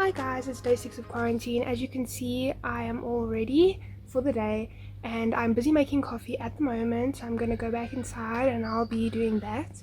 Hi guys, it's day 6 of quarantine. As you can see, I am all ready for the day and I'm busy making coffee at the moment. I'm gonna go back inside and I'll be doing that.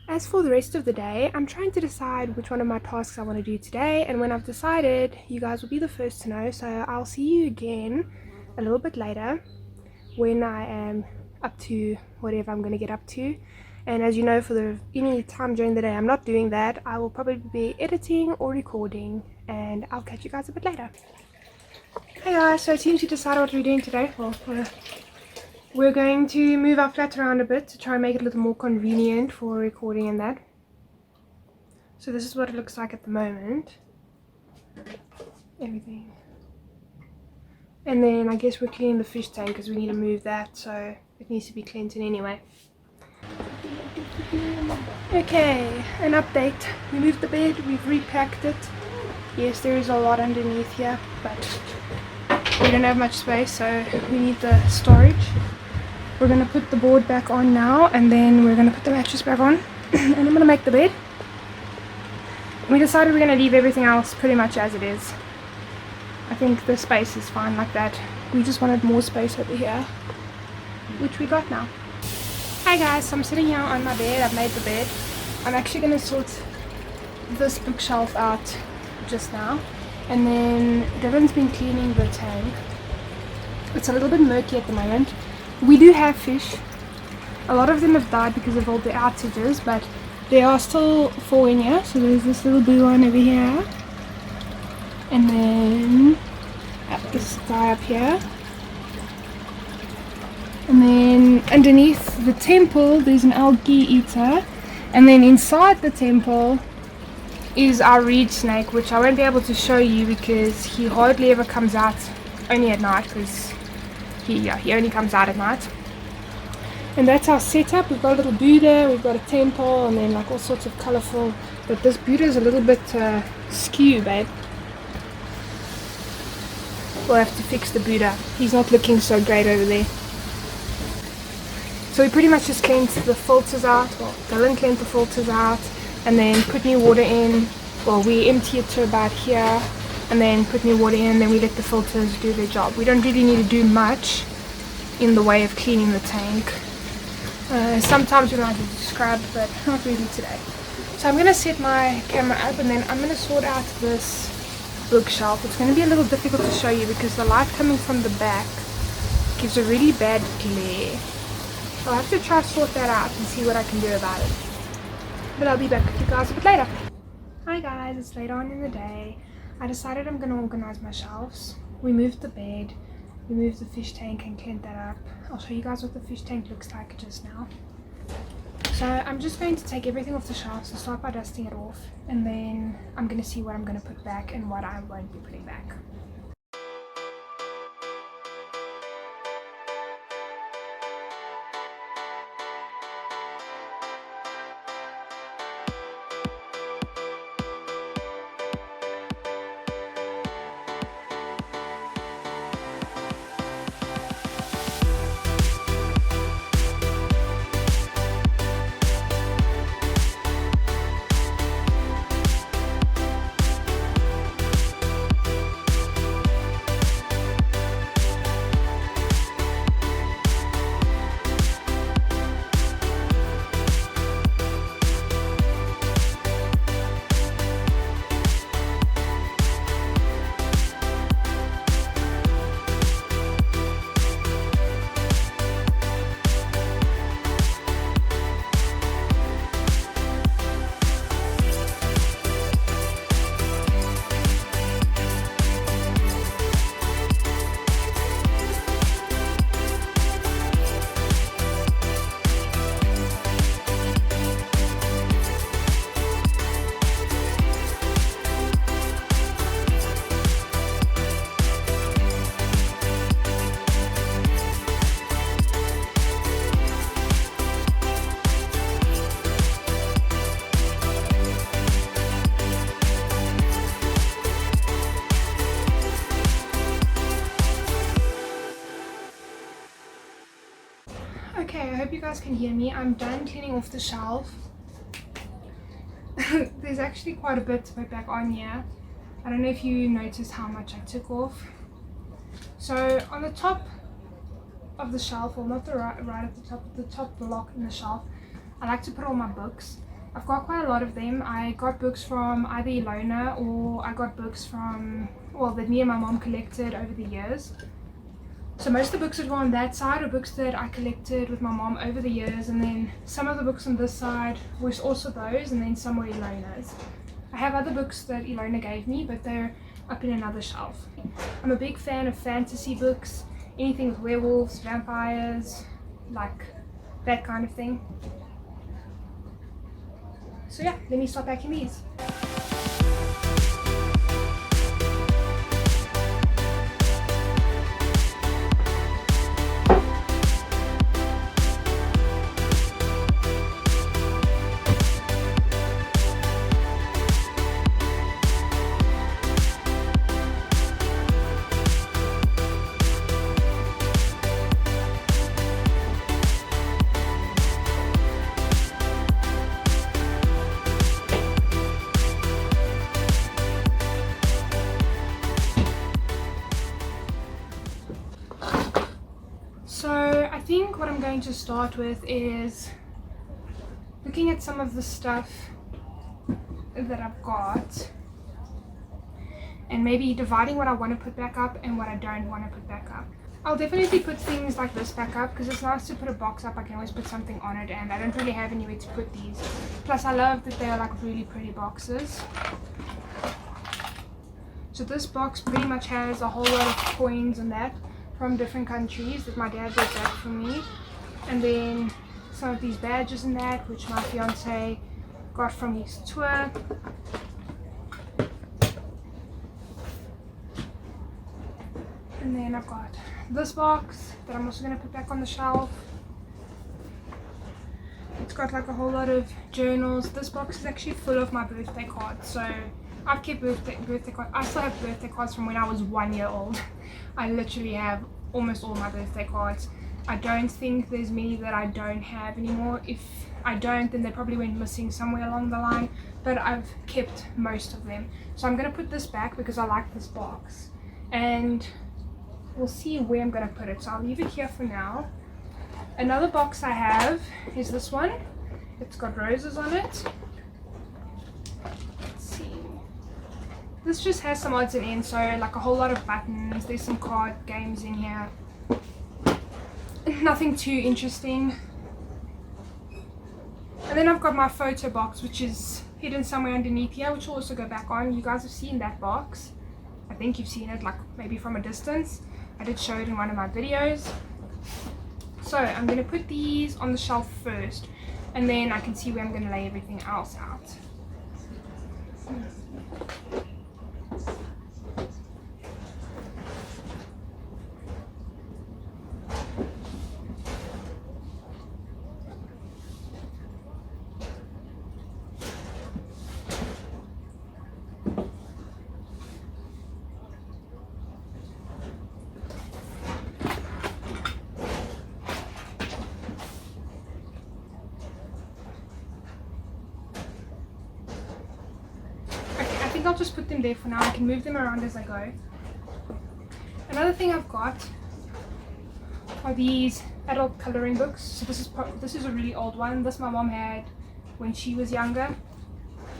As for the rest of the day, I'm trying to decide which one of my tasks I want to do today, and when I've decided, you guys will be the first to know. So I'll see you again a little bit later when I am up to whatever I'm going to get up to. And as you know, for any time during the day I'm not doing that, I will probably be editing or recording, and I'll catch you guys a bit later. Hey guys, so it seems to decide what we're doing today. Well, we're going to move our flat around a bit to try and make it a little more convenient for recording and that. So this is what it looks like at the moment. Everything. And then I guess we're cleaning the fish tank because we need to move that, so it needs to be cleaned in anyway. Okay, an update. We moved the bed, we've repacked it. Yes, there is a lot underneath here, but we don't have much space, so we need the storage. We're going to put the board back on now, and then we're going to put the mattress back on, and I'm going to make the bed. We decided we're going to leave everything else pretty much as it is. I think the space is fine like that. We just wanted more space over here, which we got now. Hi guys, so I'm sitting here on my bed. I've made the bed. I'm actually going to sort this bookshelf out just now, and then Devon's been cleaning the tank. It's a little bit murky at the moment. We do have fish. A lot of them have died because of all the outages, but there are still 4 in here. So there's this little blue one over here, and then this guy up here, and then underneath the temple there's an algae eater, and then inside the temple is our reed snake, which I won't be able to show you because he hardly ever comes out, only at night, because he only comes out at night. And that's our setup. We've got a little Buddha, we've got a temple, and then like all sorts of colourful, but this Buddha is a little bit skew, babe. We'll have to fix the Buddha. He's not looking so great over there. So we pretty much just cleaned the filters out. Well, Dylan cleaned the filters out and then put new water in. Well, we empty it to about here and then put new water in, then we let the filters do their job. We don't really need to do much in the way of cleaning the tank. Sometimes we might have to scrub, but not really today. So I'm going to set my camera up and then I'm going to sort out this bookshelf. It's going to be a little difficult to show you because the light coming from the back gives a really bad glare. I'll have to try to sort that out and see what I can do about it. But I'll be back with you guys a bit later. Hi guys, it's later on in the day. I decided I'm going to organize my shelves. We moved the bed, we moved the fish tank and cleaned that up. I'll show you guys what the fish tank looks like just now. So I'm just going to take everything off the shelves and start by dusting it off, and then I'm going to see what I'm going to put back and what I won't be putting back. Okay, I hope you guys can hear me. I'm done cleaning off the shelf. There's actually quite a bit to put back on here. I don't know if you noticed how much I took off. So on the top of the shelf, or not the right at the top block in the shelf, I like to put all my books. I've got quite a lot of them. I got books from either Ilona, or I got books from, well, that me and my mom collected over the years. So most of the books that go on that side are books that I collected with my mom over the years, and then some of the books on this side was also those, and then some were Ilona's. I have other books that Ilona gave me, but they're up in another shelf. I'm a big fan of fantasy books, anything with werewolves, vampires, like that kind of thing. So yeah, let me start packing these. So I think what I'm going to start with is looking at some of the stuff that I've got and maybe dividing what I want to put back up and what I don't want to put back up. I'll definitely put things like this back up because it's nice to put a box up. I can always put something on it, and I don't really have anywhere to put these. Plus I love that they are like really pretty boxes. So this box pretty much has a whole lot of coins and that from different countries that my dad brought back for me, and then some of these badges and that which my fiance got from his tour. And then I've got this box that I'm also going to put back on the shelf. It's got like a whole lot of journals. This box is actually full of my birthday cards, so I've kept birthday cards. I still have birthday cards from when I was 1 year old. I literally have almost all my birthday cards. I don't think there's many that I don't have anymore. If I don't, then they probably went missing somewhere along the line, but I've kept most of them. So I'm going to put this back because I like this box, and we'll see where I'm going to put it. So I'll leave it here for now. Another box I have is this one. It's got roses on it. Let's see. This just has some odds and ends, so like a whole lot of buttons. There's some card games in here. Nothing too interesting. And then I've got my photo box, which is hidden somewhere underneath here, which will also go back on. You guys have seen that box. I think you've seen it, like maybe from a distance. I did show it in one of my videos. So I'm going to put these on the shelf first, and then I can see where I'm going to lay everything else out. I'll just put them there for now. I can move them around as I go. Another thing I've got are these adult coloring books. So this is a really old one. This my mom had when she was younger.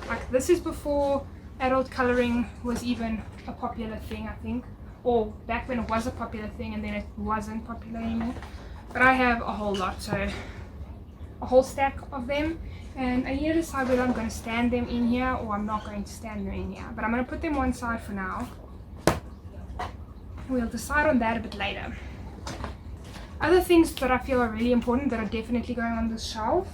Like, this is before adult coloring was even a popular thing, I think, or back when it was a popular thing and then it wasn't popular anymore. But I have a whole lot, so a whole stack of them. And I need to decide whether I'm going to stand them in here or I'm not going to stand them in here. But I'm going to put them one side for now. We'll decide on that a bit later. Other things that I feel are really important that are definitely going on this shelf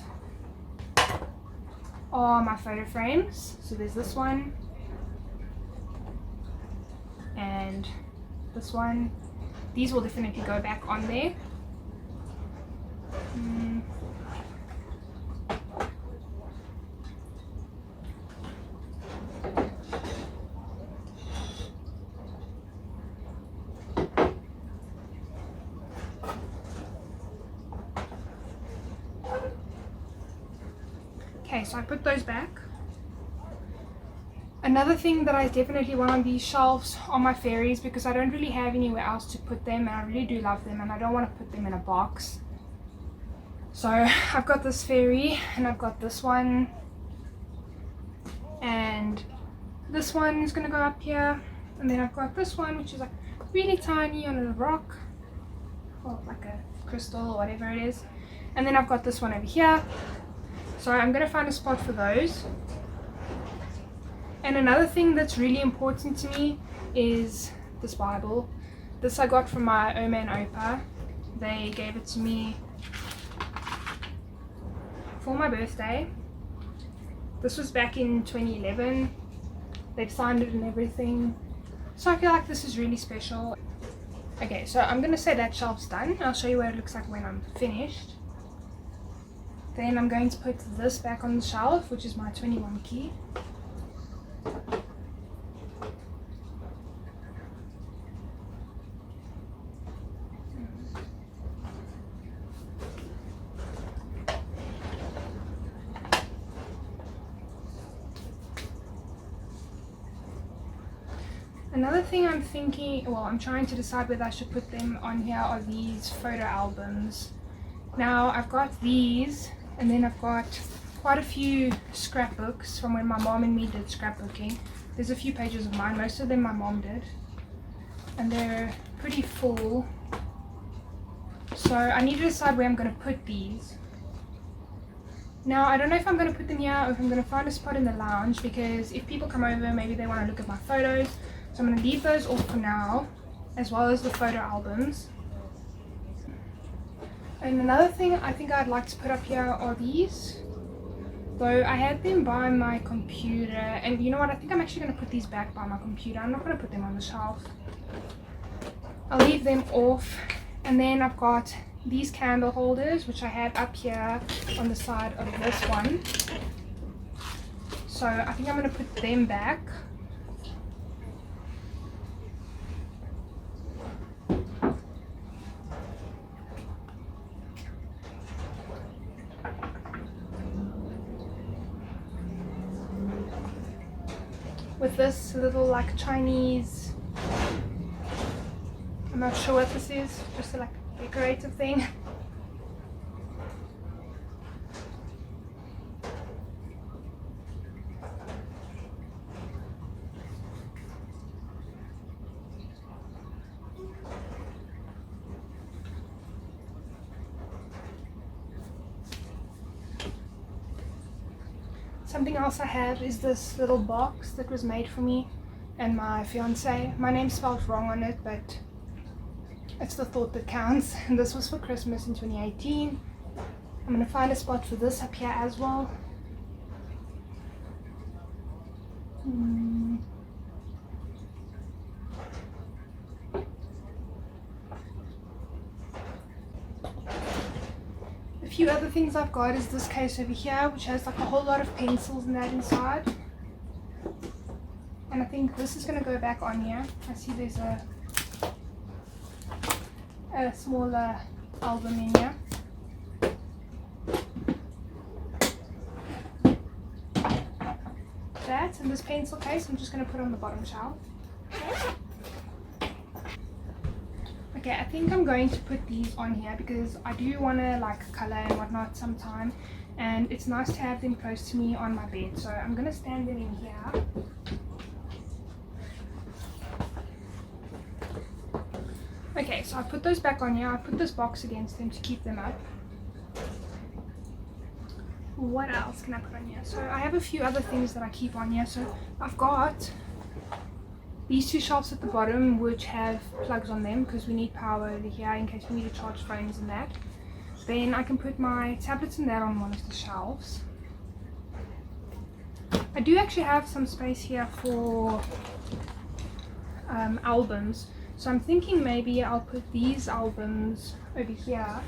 are my photo frames. So there's this one and this one. These will definitely go back on there. Okay, so I put those back. Another thing that I definitely want on these shelves are my fairies, because I don't really have anywhere else to put them, and I really do love them, and I don't want to put them in a box. So I've got this fairy, and I've got this one, and this one is going to go up here, and then I've got this one which is like really tiny on a rock, or like a crystal or whatever it is, and then I've got this one over here. So I'm going to find a spot for those. And another thing that's really important to me is this Bible. This I got from my Oma and Opa. They gave it to me for my birthday. This was back in 2011. They've signed it and everything. So I feel like this is really special. Okay, so I'm going to say that shelf's done. I'll show you what it looks like when I'm finished. Then I'm going to put this back on the shelf, which is my 21 key. Another thing I'm thinking, well, I'm trying to decide whether I should put them on here, are these photo albums. Now I've got these, and then I've got quite a few scrapbooks from when my mom and me did scrapbooking. There's a few pages of mine, most of them my mom did, and they're pretty full. So I need to decide where I'm going to put these. Now I don't know if I'm going to put them here or if I'm going to find a spot in the lounge, because if people come over, maybe they want to look at my photos. So I'm going to leave those off for now, as well as the photo albums. And another thing I think I'd like to put up here are these. Though I had them by my computer, and you know what, I think I'm actually going to put these back by my computer. I'm not going to put them on the shelf. I'll leave them off. And then I've got these candle holders, which I have up here on the side of this one. So I think I'm going to put them back. With this little like Chinese, I'm not sure what this is, just a like decorative thing. Something else I have is this little box that was made for me and my fiance. My name's spelled wrong on it, but it's the thought that counts. And this was for Christmas in 2018. I'm going to find a spot for this up here as well. A few other things I've got is this case over here, which has like a whole lot of pencils and that inside. And I think this is going to go back on here. I see there's a smaller album in here. That and this pencil case I'm just going to put on the bottom shelf. Okay, I think I'm going to put these on here because I do want to like color and whatnot sometime, and it's nice to have them close to me on my bed. So I'm going to stand them in here. Okay, so I put those back on here. I put this box against them to keep them up. What else can I put on here? So I have a few other things that I keep on here. So I've got these two shelves at the bottom which have plugs on them because we need power over here in case we need to charge phones and that. Then I can put my tablets and that on one of the shelves. I do actually have some space here for albums. So I'm thinking maybe I'll put these albums over here.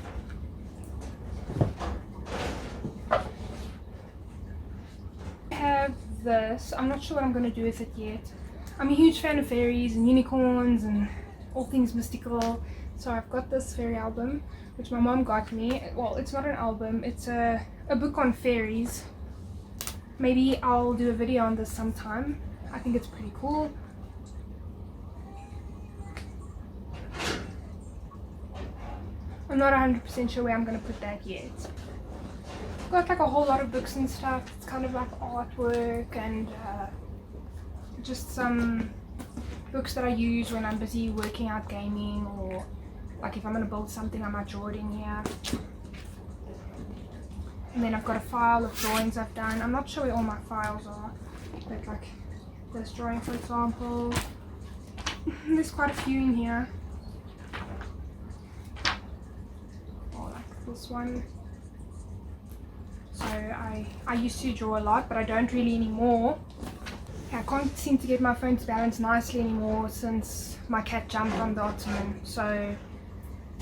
I have this. I'm not sure what I'm going to do with it yet. I'm a huge fan of fairies and unicorns and all things mystical. So I've got this fairy album which my mom got me. Well, it's not an album, it's a book on fairies. Maybe I'll do a video on this sometime. I think it's pretty cool. I'm not 100% sure where I'm going to put that yet. I've got like a whole lot of books and stuff. It's kind of like artwork and just some books that I use when I'm busy working out gaming, or like if I'm going to build something I might draw it in here. And then I've got a file of drawings I've done. I'm not sure where all my files are, but like this drawing for example, there's quite a few in here. Or like this one. So I used to draw a lot, but I don't really anymore. I can't seem to get my phone to balance nicely anymore since my cat jumped on the ottoman. So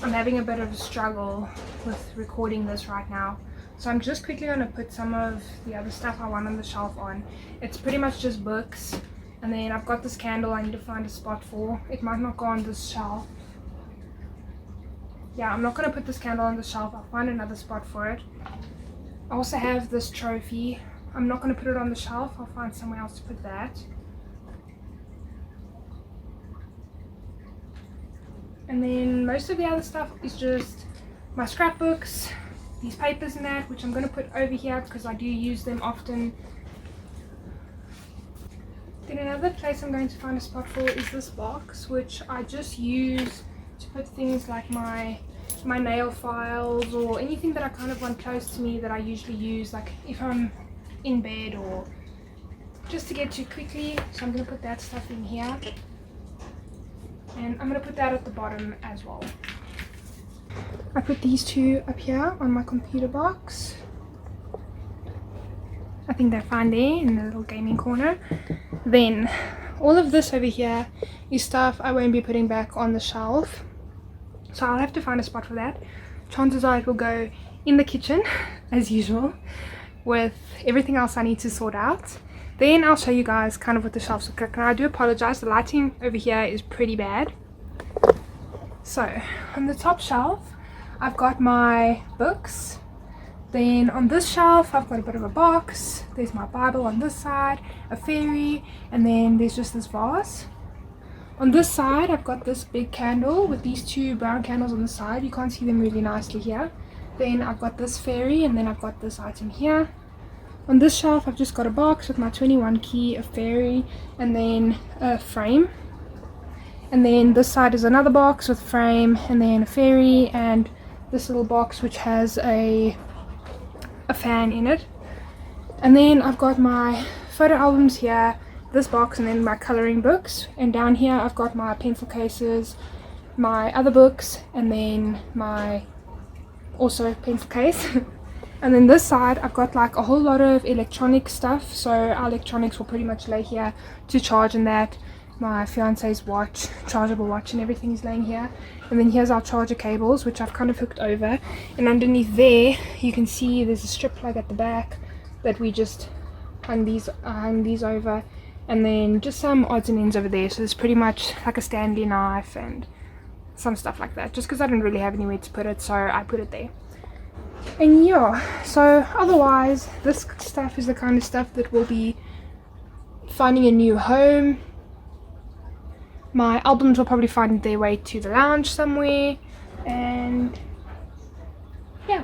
I'm having a bit of a struggle with recording this right now. So I'm just quickly going to put some of the other stuff I want on the shelf on. It's pretty much just books. And then I've got this candle I need to find a spot for. It might not go on this shelf. Yeah, I'm not going to put this candle on the shelf. I'll find another spot for it. I also have this trophy. I'm not going to put it on the shelf. I'll find somewhere else to put that. And then most of the other stuff is just my scrapbooks, these papers and that, which I'm going to put over here because I do use them often. Then another place I'm going to find a spot for is this box, which I just use to put things like my nail files or anything that I kind of want close to me that I usually use, like if I'm in bed or just to get to quickly. So I'm going to put that stuff in here, and I'm going to put that at the bottom as well. I put these two up here on my computer box. I think they're fine there in the little gaming corner. Then all of this over here is stuff I won't be putting back on the shelf, so I'll have to find a spot for that. Chances are it will go in the kitchen as usual with everything else I need to sort out. Then I'll show you guys kind of what the shelves look like. And I do apologize, the lighting over here is pretty bad. So on the top shelf I've got my books. Then on this shelf I've got a bit of a box. There's my Bible on this side, a fairy, and then there's just this vase. On this side I've got this big candle with these two brown candles on the side. You can't see them really nicely here. Then I've got this fairy, and then I've got this item here. On this shelf I've just got a box with my 21 key, a fairy, and then a frame. And then this side is another box with a frame, and then a fairy, and this little box which has a fan in it. And then I've got my photo albums here, this box, and then my coloring books. And down here I've got my pencil cases, my other books, and then my also pencil case. And then this side I've got like a whole lot of electronic stuff, so our electronics will pretty much lay here to charge, and that my fiance's watch, chargeable watch, and everything is laying here. And then here's our charger cables, which I've kind of hooked over, and underneath there you can see there's a strip plug at the back that we just hung these over, and then just some odds and ends over there. So there's pretty much like a Stanley knife and some stuff like that, just because I didn't really have anywhere to put it, so I put it there. And yeah, so otherwise this stuff is the kind of stuff that will be finding a new home. My albums will probably find their way to the lounge somewhere, and yeah,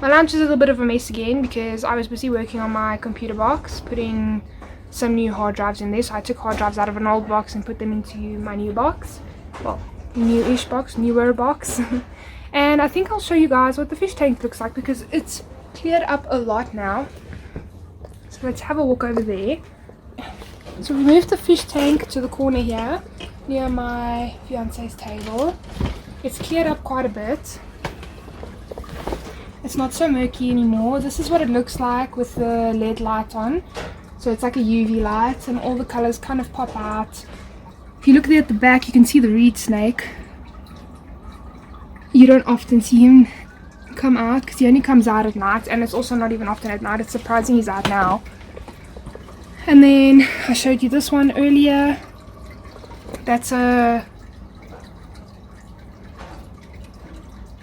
my lounge is a little bit of a mess again because I was busy working on my computer box, putting some new hard drives in there. So I took hard drives out of an old box and put them into my new box, well, newer box. And I think I'll show you guys what the fish tank looks like because it's cleared up a lot now. So let's have a walk over there. So we moved the fish tank to the corner here near my fiance's table. It's cleared up quite a bit. It's not so murky anymore. This is what it looks like with the LED light on. So it's like a UV light and all the colors kind of pop out. If you look there at the back, you can see the reed snake. You don't often see him come out because he only comes out at night, and it's also not even often at night. It's surprising he's out now. And then I showed you this one earlier. That's a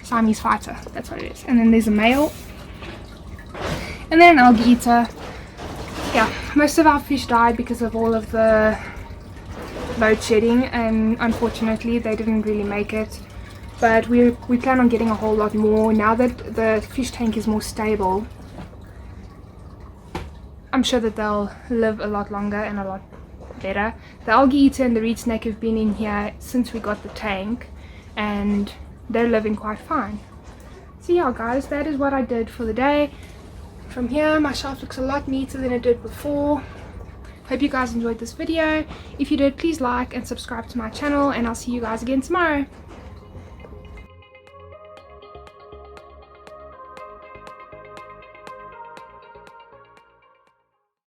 Siamese fighter. That's what it is. And then there's a male. And then an algae eater. Yeah, most of our fish died because of all of the load shedding, and unfortunately they didn't really make it. But we plan on getting a whole lot more now that the fish tank is more stable. I'm sure that they'll live a lot longer and a lot better. The algae eater and the reed snake have been in here since we got the tank, and they're living quite fine. So yeah guys, that is what I did for the day. From here my shelf looks a lot neater than it did before. Hope you guys enjoyed this video. If you did, please like and subscribe to my channel, and I'll see you guys again tomorrow.